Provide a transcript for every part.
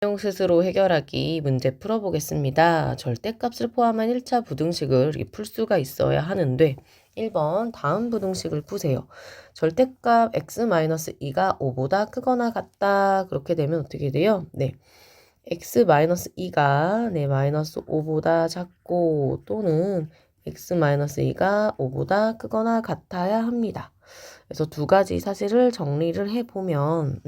용 스스로 해결하기 문제 풀어보겠습니다. 절대값을 포함한 1차 부등식을 이렇게 풀 수가 있어야 하는데 1번 다음 부등식을 푸세요. 절대값 x-2가 5보다 크거나 같다. 그렇게 되면 어떻게 돼요? 네. x-2가 마이너스 5보다 작고 또는 x-2가 5보다 크거나 같아야 합니다. 그래서 두 가지 사실을 정리를 해보면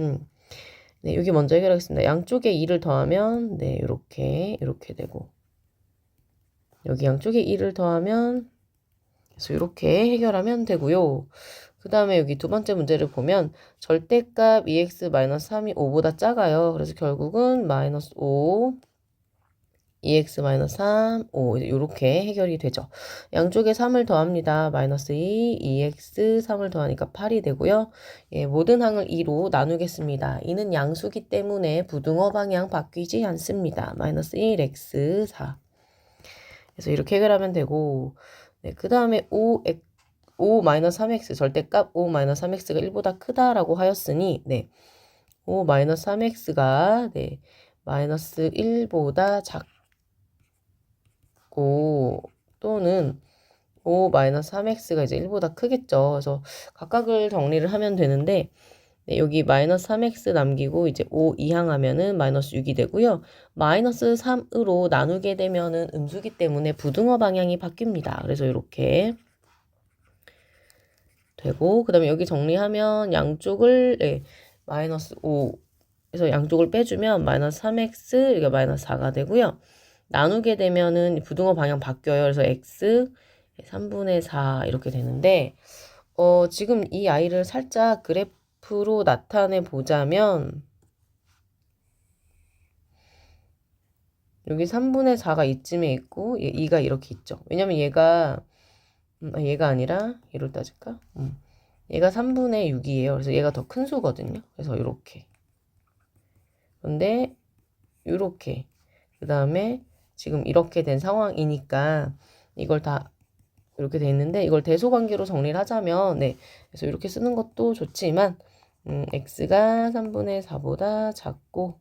네, 여기 먼저 해결하겠습니다. 양쪽에 2를 더하면 네, 이렇게 되고 여기 양쪽에 2를 더하면 그래서 이렇게 해결하면 되고요. 그 다음에 여기 두 번째 문제를 보면 절대값 2x-3이 5보다 작아요. 그래서 결국은 마이너스 5 2x-3, 5 이렇게 해결이 되죠. 양쪽에 3을 더합니다. 마이너스 2, 2x, 3을 더하니까 8이 되고요. 예, 모든 항을 2로 나누겠습니다. 이는 양수기 때문에 부등호 방향 바뀌지 않습니다. 마이너스 1x, 4. 그래서 이렇게 해결하면 되고 네, 그 다음에 5-3x 절대값 5-3x가 1보다 크다라고 하였으니 네, 5-3x가 네, 마이너스 1보다 작고 또는 5-3x가 이제 1보다 크겠죠. 그래서 각각을 정리를 하면 되는데 네, 여기 마이너스 3x 남기고 이제 5 이항하면은 마이너스 6이 되고요. 마이너스 3으로 나누게 되면은 음수기 때문에 부등호 방향이 바뀝니다. 그래서 이렇게 되고 그 다음에 여기 정리하면 양쪽을 네, 마이너스 5 그래서 양쪽을 빼주면 마이너스 3x 이게 마이너스 4가 되고요. 나누게 되면은 부등호 방향 바뀌어요. 그래서 x 3분의 4 이렇게 되는데 지금 이 아이를 살짝 그래프로 나타내 보자면 여기 3분의 4가 이쯤에 있고 2가 이렇게 있죠. 왜냐면 얘가 얘가 아니라 얘를 따질까? 얘가 3분의 6이에요. 그래서 얘가 더 큰 수거든요. 그래서 이렇게. 근데 이렇게 그 다음에 지금 이렇게 된 상황이니까 이걸 다 이렇게 돼 있는데 이걸 대소관계로 정리를 하자면 네 그래서 이렇게 쓰는 것도 좋지만 x가 3분의 4보다 작고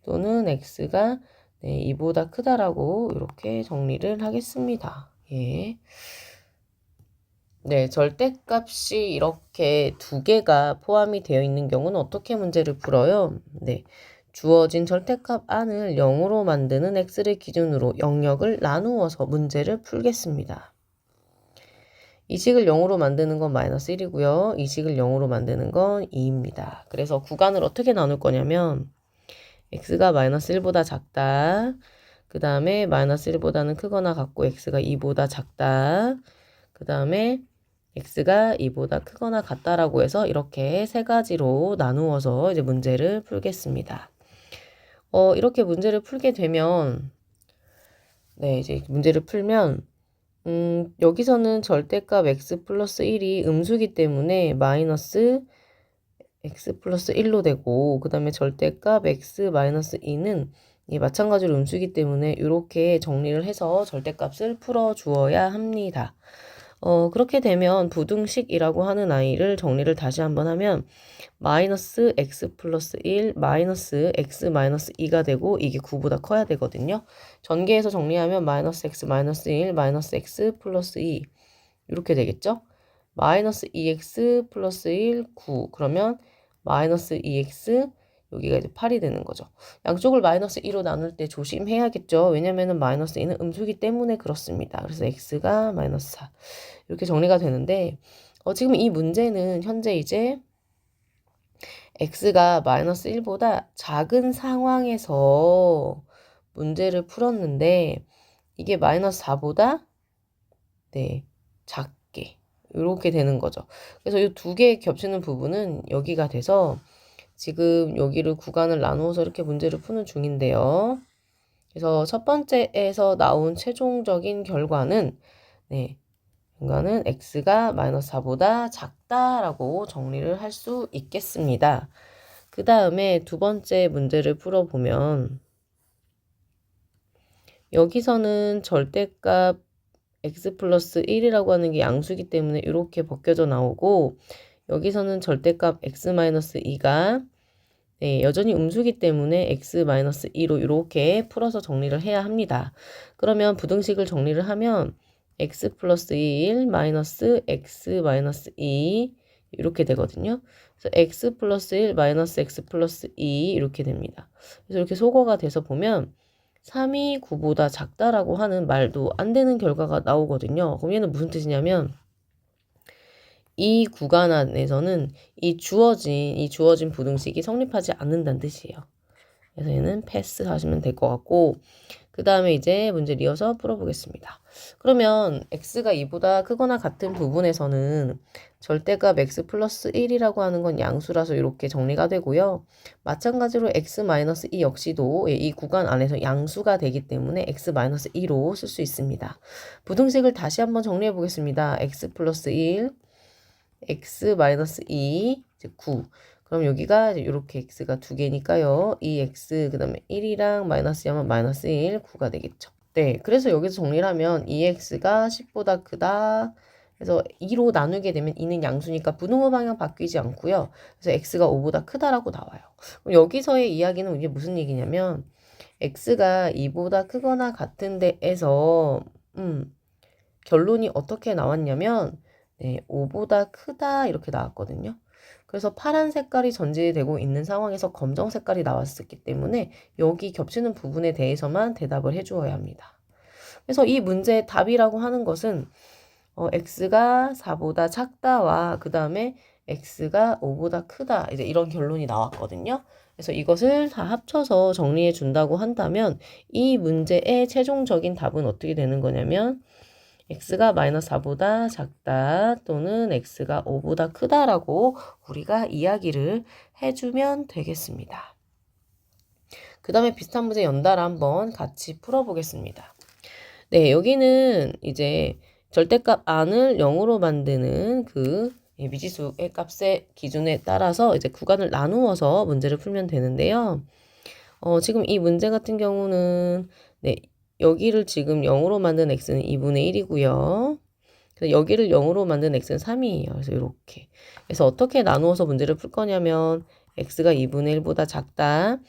또는 x가 네, 2보다 크다라고 이렇게 정리를 하겠습니다. 예. 네, 절대값이 이렇게 두 개가 포함이 되어 있는 경우는 어떻게 문제를 풀어요? 네. 주어진 절대값 안을 0으로 만드는 x를 기준으로 영역을 나누어서 문제를 풀겠습니다. 이 식을 0으로 만드는 건 마이너스 1이고요. 이 식을 0으로 만드는 건 2입니다. 그래서 구간을 어떻게 나눌 거냐면 x가 마이너스 1보다 작다. 그 다음에 마이너스 1보다는 크거나 같고 x가 2보다 작다. 그 다음에 x가 2보다 크거나 같다라고 해서 이렇게 세 가지로 나누어서 이제 문제를 풀겠습니다. 이렇게 문제를 풀게 되면 네, 이제 문제를 풀면 여기서는 절대값 x 플러스 1이 음수기 때문에 마이너스 x 플러스 1로 되고 그 다음에 절대값 x 마이너스 2는 마찬가지로 음수기 때문에 이렇게 정리를 해서 절대값을 풀어 주어야 합니다. 그렇게 되면 부등식이라고 하는 아이를 정리를 다시 한번 하면 마이너스 x 플러스 1 마이너스 x 마이너스 2가 되고 이게 9보다 커야 되거든요. 전개해서 정리하면 마이너스 x 마이너스 1 마이너스 x 플러스 2 이렇게 되겠죠. 마이너스 2x 플러스 1 9 그러면 마이너스 2x 여기가 이제 8이 되는 거죠. 양쪽을 마이너스 2로 나눌 때 조심해야겠죠. 왜냐면은 마이너스 2는 음수기 때문에 그렇습니다. 그래서 x가 마이너스 4 이렇게 정리가 되는데 지금 이 문제는 현재 이제 x가 마이너스 1보다 작은 상황에서 문제를 풀었는데 이게 마이너스 4보다 네, 작게 이렇게 되는 거죠. 그래서 이 두 개 겹치는 부분은 여기가 돼서 지금 여기를 구간을 나누어서 이렇게 문제를 푸는 중인데요. 그래서 첫 번째에서 나온 최종적인 결과는 네, 결과는 x가 마이너스 4보다 작다라고 정리를 할 수 있겠습니다. 그 다음에 두 번째 문제를 풀어보면 여기서는 절대값 x 플러스 1이라고 하는 게 양수기 때문에 이렇게 벗겨져 나오고 여기서는 절대값 x 마이너스 2가 네, 여전히 음수기 때문에 x-2로 이렇게 풀어서 정리를 해야 합니다. 그러면 부등식을 정리를 하면 x 플러스 1 마이너스 x 마이너스 2 이렇게 되거든요. 그래서 x 플러스 1 마이너스 x 플러스 2 이렇게 됩니다. 그래서 이렇게 소거가 돼서 보면 3이 9보다 작다라고 하는 말도 안 되는 결과가 나오거든요. 그럼 얘는 무슨 뜻이냐면 이 구간 안에서는 이 주어진 부등식이 성립하지 않는다는 뜻이에요. 그래서 얘는 패스 하시면 될 것 같고, 그 다음에 이제 문제를 이어서 풀어보겠습니다. 그러면 x가 2보다 크거나 같은 부분에서는 절대값 x 플러스 1이라고 하는 건 양수라서 이렇게 정리가 되고요. 마찬가지로 x-2 역시도 이 구간 안에서 양수가 되기 때문에 x-2로 쓸 수 있습니다. 부등식을 다시 한번 정리해 보겠습니다. x 플러스 1, x-2, 이제 9. 그럼 여기가 이렇게 x가 두 개니까요. 이 x, 그 다음에 1이랑 마이너스 하면 마이너스 1, 9가 되겠죠. 네, 그래서 여기서 정리를 하면 2x가 10보다 크다. 그래서 2로 나누게 되면 2는 양수니까 분호 방향 바뀌지 않고요. 그래서 x가 5보다 크다라고 나와요. 그럼 여기서의 이야기는 이게 무슨 얘기냐면 x가 2보다 크거나 같은 데에서 결론이 어떻게 나왔냐면 네, 5보다 크다 이렇게 나왔거든요. 그래서 파란 색깔이 전제되고 있는 상황에서 검정 색깔이 나왔었기 때문에 여기 겹치는 부분에 대해서만 대답을 해주어야 합니다. 그래서 이 문제의 답이라고 하는 것은 x가 4보다 작다와 그 다음에 x가 5보다 크다 이제 이런 결론이 나왔거든요. 그래서 이것을 다 합쳐서 정리해 준다고 한다면 이 문제의 최종적인 답은 어떻게 되는 거냐면 x가 마이너스 4보다 작다 또는 x가 5보다 크다라고 우리가 이야기를 해주면 되겠습니다. 그 다음에 비슷한 문제 연달아 한번 같이 풀어보겠습니다. 네, 여기는 이제 절대값 안을 0으로 만드는 그 미지수의 값의 기준에 따라서 이제 구간을 나누어서 문제를 풀면 되는데요. 지금 이 문제 같은 경우는 네, 여기를 지금 0으로 만든 x는 2분의 1이고요. 그래서 여기를 0으로 만든 x는 3이에요. 그래서 이렇게. 그래서 어떻게 나누어서 문제를 풀 거냐면 x가 2분의 1보다 작다.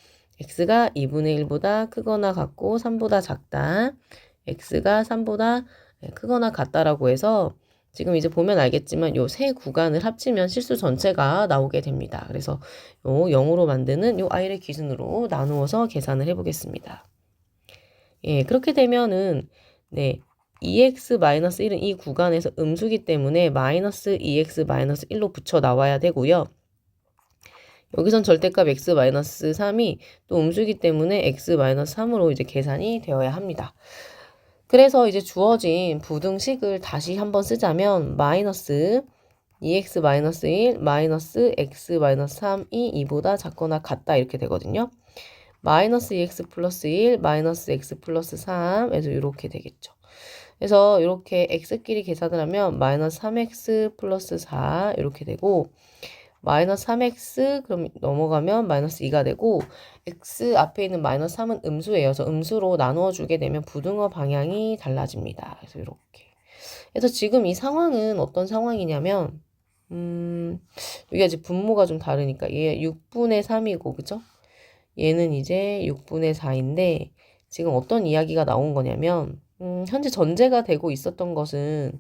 x가 2분의 1보다 크거나 같고 3보다 작다. x가 3보다 크거나 같다라고 해서 지금 이제 보면 알겠지만 요 세 구간을 합치면 실수 전체가 나오게 됩니다. 그래서 요 0으로 만드는 요 i를 기준으로 나누어서 계산을 해보겠습니다. 예, 그렇게 되면은 네, 2x-1은 이 구간에서 음수기 때문에 마이너스 2x-1로 붙여 나와야 되고요. 여기선 절대값 x-3이 또 음수기 때문에 x-3으로 이제 계산이 되어야 합니다. 그래서 이제 주어진 부등식을 다시 한번 쓰자면 마이너스 2x-1 마이너스 x-3이 2보다 작거나 같다 이렇게 되거든요. 마이너스 2x 플러스 1 마이너스 x 플러스 3 해서 이렇게 되겠죠. 그래서 이렇게 x끼리 계산을 하면 마이너스 3x 플러스 4 이렇게 되고 마이너스 3x 그럼 넘어가면 마이너스 2가 되고 x 앞에 있는 마이너스 3은 음수예요. 그래서 음수로 나누어 주게 되면 부등호 방향이 달라집니다. 그래서 이렇게. 그래서 지금 이 상황은 어떤 상황이냐면 여기가 이제 분모가 좀 다르니까 얘 6분의 3이고 그죠? 얘는 이제 6분의 4인데 지금 어떤 이야기가 나온 거냐면 현재 전제가 되고 있었던 것은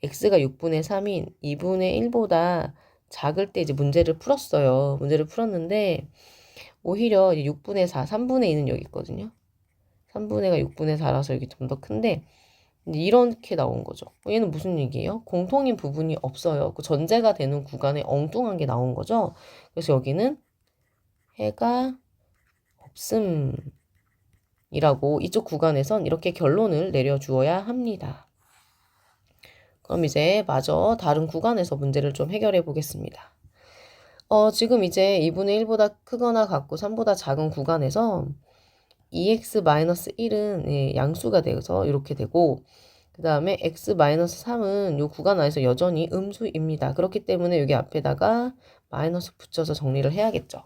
x가 6분의 3인 2분의 1보다 작을 때 이제 문제를 풀었어요. 문제를 풀었는데 오히려 6분의 4, 3분의 2는 여기 있거든요. 3분의 가 6분의 4라서 여기 좀 더 큰데 이렇게 나온 거죠. 얘는 무슨 얘기예요? 공통인 부분이 없어요. 그 전제가 되는 구간에 엉뚱한 게 나온 거죠. 그래서 여기는 해가 없음이라고 이쪽 구간에선 이렇게 결론을 내려주어야 합니다. 그럼 이제 마저 다른 구간에서 문제를 좀 해결해 보겠습니다. 지금 이제 2분의 1보다 크거나 같고 3보다 작은 구간에서 2x-1은 예, 양수가 돼서 이렇게 되고 그 다음에 x-3은 이 구간 안에서 여전히 음수입니다. 그렇기 때문에 여기 앞에다가 마이너스 붙여서 정리를 해야겠죠.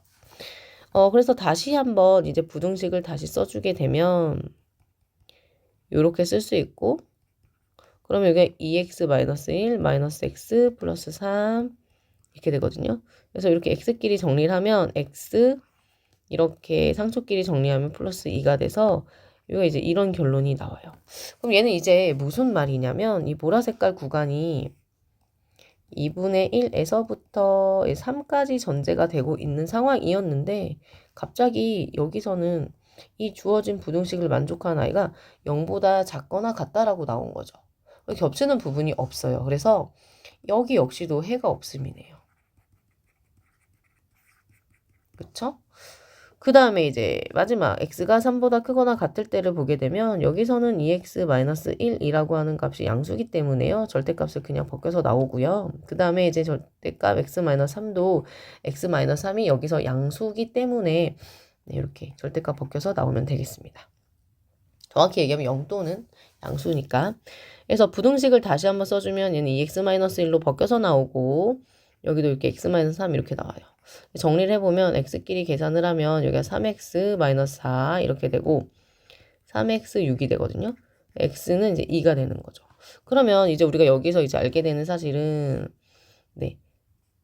그래서 다시 한번 이제 부등식을 다시 써주게 되면 이렇게 쓸 수 있고 그러면 여기 2x-1 마이너스 x 플러스 3 이렇게 되거든요. 그래서 이렇게 x끼리 정리를 하면 x 이렇게 상초끼리 정리하면 플러스 2가 돼서 이거 이제 이런 결론이 나와요. 그럼 얘는 이제 무슨 말이냐면 이 보라 색깔 구간이 2분의 1에서부터 3까지 전제가 되고 있는 상황이었는데 갑자기 여기서는 이 주어진 부등식을 만족한 아이가 0보다 작거나 같다라고 나온 거죠. 겹치는 부분이 없어요. 그래서 여기 역시도 해가 없음이네요. 그쵸? 그 다음에 이제 마지막 x가 3보다 크거나 같을 때를 보게 되면 여기서는 2x-1이라고 하는 값이 양수기 때문에요. 절대값을 그냥 벗겨서 나오고요. 그 다음에 이제 절대값 x-3도 x-3이 여기서 양수기 때문에 이렇게 절대값 벗겨서 나오면 되겠습니다. 정확히 얘기하면 0 또는 양수니까. 그래서 부등식을 다시 한번 써주면 얘는 2x-1로 벗겨서 나오고 여기도 이렇게 x-3 이렇게 나와요. 정리를 해보면 x끼리 계산을 하면 여기가 3x-4 이렇게 되고 3x6이 되거든요. x는 이제 2가 되는 거죠. 그러면 이제 우리가 여기서 이제 알게 되는 사실은 네.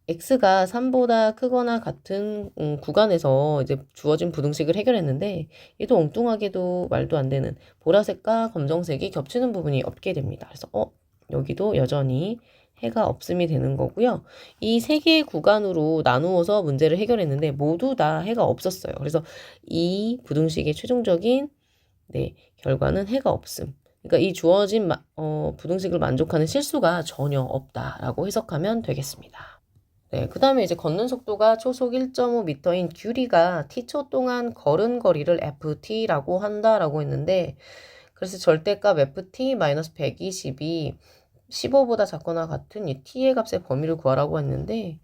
x가 3보다 크거나 같은 구간에서 이제 주어진 부등식을 해결했는데 얘도 엉뚱하게도 말도 안 되는 보라색과 검정색이 겹치는 부분이 없게 됩니다. 그래서 여기도 여전히 해가 없음이 되는 거고요. 이 세 개의 구간으로 나누어서 문제를 해결했는데 모두 다 해가 없었어요. 그래서 이 부등식의 최종적인 결과는 해가 없음. 그러니까 이 주어진 부등식을 만족하는 실수가 전혀 없다라고 해석하면 되겠습니다. 네, 그 다음에 이제 걷는 속도가 초속 1.5m인 규리가 t초 동안 걸은 거리를 ft라고 한다라고 했는데 그래서 절대값 ft-120이 15보다 작거나 같은 이 t의 값의 범위를 구하라고 했는데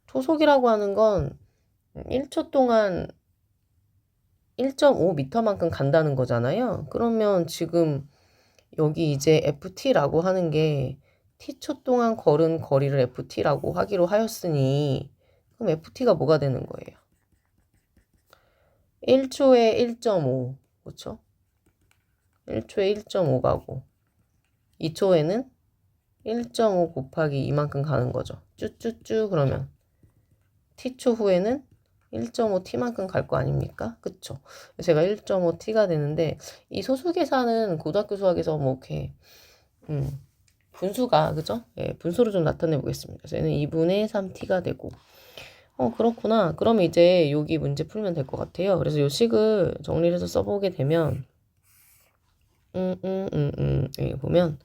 초속이라고 하는 건 1초 동안 1.5m만큼 간다는 거잖아요. 그러면 지금 여기 이제 ft라고 하는 게 t초 동안 걸은 거리를 ft라고 하기로 하였으니 그럼 ft가 뭐가 되는 거예요? 1초에 1.5, 그렇죠? 1초에 1.5가고 2초에는 1.5 곱하기 이만큼 가는 거죠. 쭈쭈쭈 그러면 t초 후에는 1.5t만큼 갈 거 아닙니까? 그쵸? 제가 1.5t가 되는데 이 소수 계산은 고등학교 수학에서 뭐 이렇게 분수가 그죠? 예, 분수로 좀 나타내 보겠습니다. 그래서 얘는 2분의 3t가 되고 그렇구나. 그러면 이제 여기 문제 풀면 될 것 같아요. 그래서 요 식을 정리를 해서 써보게 되면 여기 보면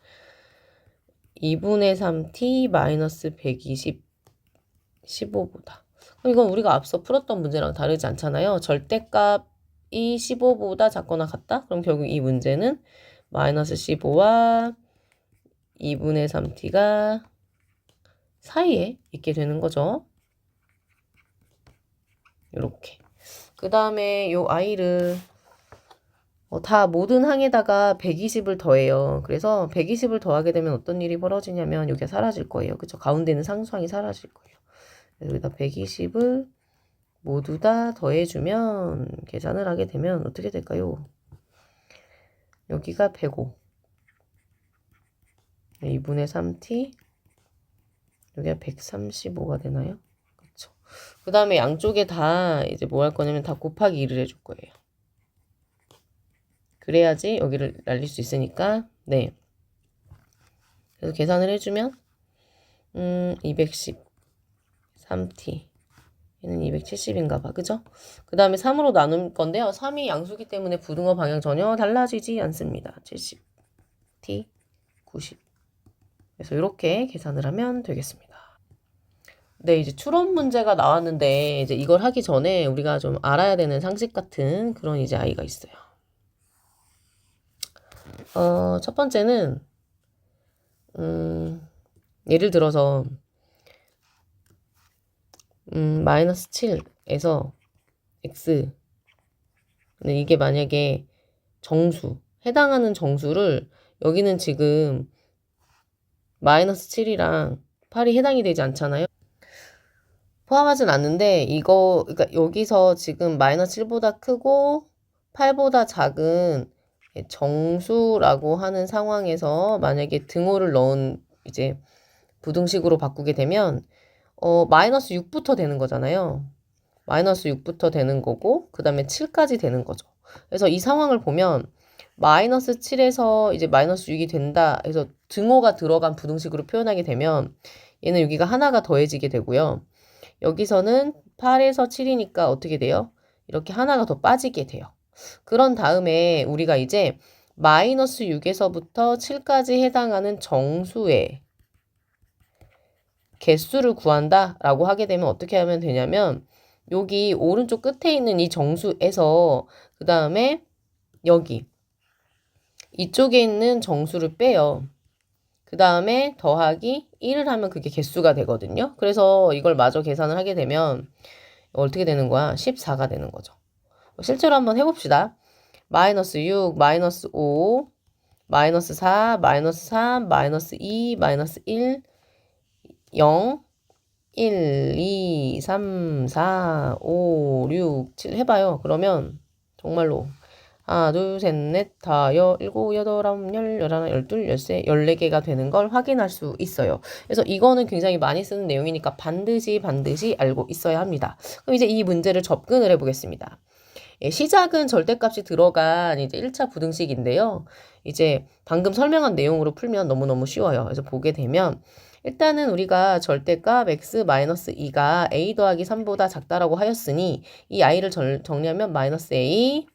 2분의 3t 마이너스 120 15보다. 그럼 이건 우리가 앞서 풀었던 문제랑 다르지 않잖아요. 절대값이 15보다 작거나 같다? 그럼 결국 이 문제는 마이너스 15와 2분의 3t가 사이에 있게 되는 거죠. 이렇게. 그 다음에 요 i를 다 모든 항에다가 120을 더해요. 그래서 120을 더하게 되면 어떤 일이 벌어지냐면 여기가 사라질 거예요. 그쵸? 가운데 있는 상수항이 사라질 거예요. 그래서 여기다 120을 모두 다 더해주면 계산을 하게 되면 어떻게 될까요? 여기가 105 2분의 3t 여기가 135가 되나요? 그렇죠. 그 다음에 양쪽에 다 이제 뭐 할 거냐면 다 곱하기 2를 해줄 거예요. 그래야지 여기를 날릴 수 있으니까 네. 그래서 계산을 해주면 210 3t 얘는 270인가 봐. 그죠? 그 다음에 3으로 나눌 건데요. 3이 양수기 때문에 부등호 방향 전혀 달라지지 않습니다. 70 t 90 그래서 이렇게 계산을 하면 되겠습니다. 네, 이제 추론 문제가 나왔는데 이제 이걸 하기 전에 우리가 좀 알아야 되는 상식 같은 그런 이제 아이가 있어요. 첫 번째는 예를 들어서 마이너스 7에서 x 근데 이게 만약에 해당하는 정수를 여기는 지금 마이너스 7이랑 8이 해당이 되지 않잖아요. 포함하진 않는데 그러니까 여기서 지금 마이너스 7보다 크고 8보다 작은 정수라고 하는 상황에서 만약에 등호를 넣은 이제 부등식으로 바꾸게 되면 마이너스 6부터 되는 거잖아요. 마이너스 6부터 되는 거고 그 다음에 7까지 되는 거죠. 그래서 이 상황을 보면 마이너스 7에서 이제 마이너스 6이 된다 해서 등호가 들어간 부등식으로 표현하게 되면 얘는 여기가 하나가 더해지게 되고요. 여기서는 8에서 7이니까 어떻게 돼요? 이렇게 하나가 더 빠지게 돼요. 그런 다음에 우리가 이제 마이너스 6에서부터 7까지 해당하는 정수의 개수를 구한다라고 하게 되면 어떻게 하면 되냐면 여기 오른쪽 끝에 있는 이 정수에서 그 다음에 여기 이쪽에 있는 정수를 빼요. 그 다음에 더하기 1을 하면 그게 개수가 되거든요. 그래서 이걸 마저 계산을 하게 되면 어떻게 되는 거야? 14가 되는 거죠. 실제로 한번 해봅시다. 마이너스 6, 마이너스 5, 마이너스 4, 마이너스 3, 마이너스 2, 마이너스 1, 0, 1, 2, 3, 4, 5, 6, 7 해봐요. 그러면 정말로 하나, 둘, 셋, 넷, 다, 일곱, 여덟, 아홉, 열, 열하나, 열둘, 열세, 14개가 되는 걸 확인할 수 있어요. 그래서 이거는 굉장히 많이 쓰는 내용이니까 반드시 알고 있어야 합니다. 그럼 이제 이 문제를 접근을 해보겠습니다. 예, 시작은 절대값이 들어간 이제 1차 부등식인데요. 이제 방금 설명한 내용으로 풀면 너무너무 쉬워요. 그래서 보게 되면 일단은 우리가 절대값 x-2가 a 더하기 3보다 작다라고 하였으니 이 i를 정리하면 마이너스 a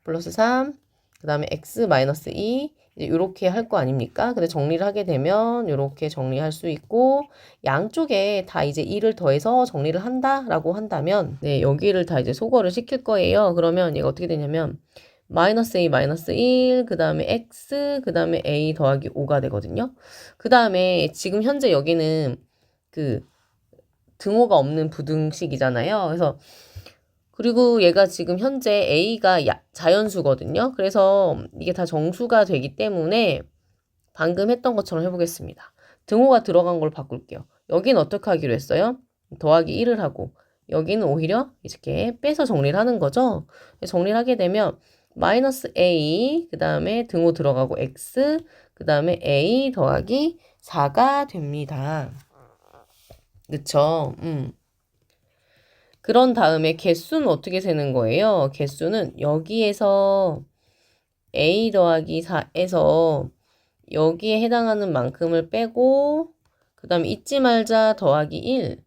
플러스 3, 그 다음에 x-2 이렇게 할 거 아닙니까? 근데 정리를 하게 되면 이렇게 정리할 수 있고 양쪽에 다 이제 1을 더해서 정리를 한다라고 한다면 네, 여기를 다 이제 소거를 시킬 거예요. 그러면 얘가 어떻게 되냐면 마이너스 a 마이너스 1, 그 다음에 x, 그 다음에 a 더하기 5가 되거든요. 그 다음에 지금 현재 여기는 그 등호가 없는 부등식이잖아요. 그리고 얘가 지금 현재 a가 자연수거든요. 그래서 이게 다 정수가 되기 때문에 방금 했던 것처럼 해보겠습니다. 등호가 들어간 걸 바꿀게요. 여기는 어떻게 하기로 했어요? 더하기 1을 하고 여기는 오히려 이렇게 빼서 정리를 하는 거죠. 정리를 하게 되면 마이너스 a, 그 다음에 등호 들어가고 x, 그 다음에 a 더하기 4가 됩니다. 그쵸? 그런 다음에 개수는 어떻게 세는 거예요? 개수는 여기에서 a 더하기 4에서 여기에 해당하는 만큼을 빼고 그 다음에 잊지 말자 더하기 1.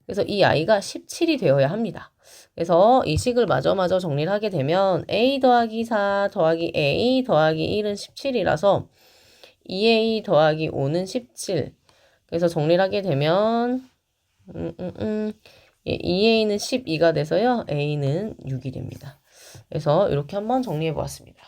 그래서 이 i가 17이 되어야 합니다. 그래서 이 식을 마저 정리를 하게 되면 a 더하기 4 더하기 a 더하기 1은 17이라서 2a 더하기 5는 17. 그래서 정리를 하게 되면 2a는 12가 돼서요. a는 6이 됩니다. 그래서 이렇게 한번 정리해 보았습니다.